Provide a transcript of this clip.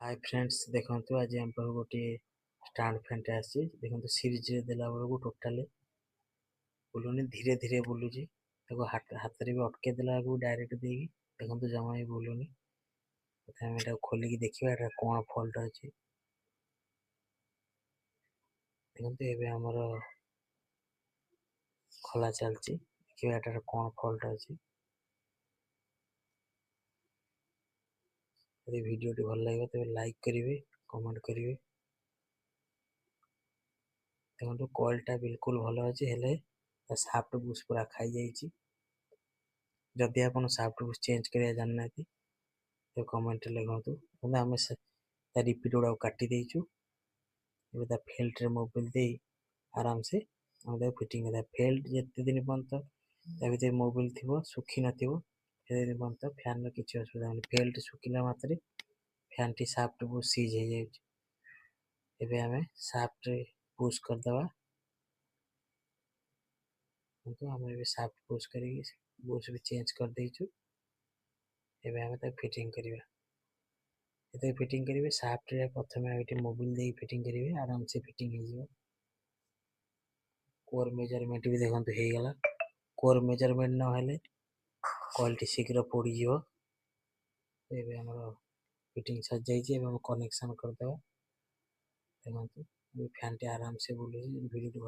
hi friends देखंतु आज हम पर गोटे स्टैंड फैन टे आसी देखंतु सीरीज रे देला बेलू टोटली बुलुनी धीरे धीरे बुलुची ताको हाथ रे भी अटके देला को डायरेक्ट देगी देखंतु जमा ही बुलुनी तथा हम एटा खोली की देखिबा एटा कोन फॉल्ट अछि देखंतु एबे हमर खोला चलची देखिबा एटा कोन फॉल्ट अछि यदि वीडियो टी भल लागे तो लाइक करिवे कमेंट करिवे देखंतु कॉइल टा बिल्कुल भलो अछि हेले शाफ्ट बुश पूरा खाई जाईची जदि आपण शाफ्ट बुश चेंज करिया जानना तो कमेंट लिखंतु हम आम रिपीट गुड़ा काटी देचु फिल्टर मोबिल दे आराम से फिटिंग फिल्ड जिते दिन पर्यंत मोबिल थी सुखी दिन पर्यंत फैन किसी असुविधा नहीं फिल्ड सुखिला मात्रे फैन टी साफ्ट बहुत सीज हो जाए आम साफ्ट पुश करदे आम साफ्ट पुश कर बुश भी चेंज कर देचु फिटिंग करवा ये फिटिंग करेंगे साफ्ट रे प्रथम मोबिल दे फिटिंग करेंगे आराम से फिटिंग हो कोर मेजरमेंट भी देखो हो गला कोर मेजरमेंट न हेले कॉइल शीघ्र पोड़ी जीव फिटिंग सज जाइए कनेक्शन करदे देखो फैन टी आराम से बुलूची वीडियो भल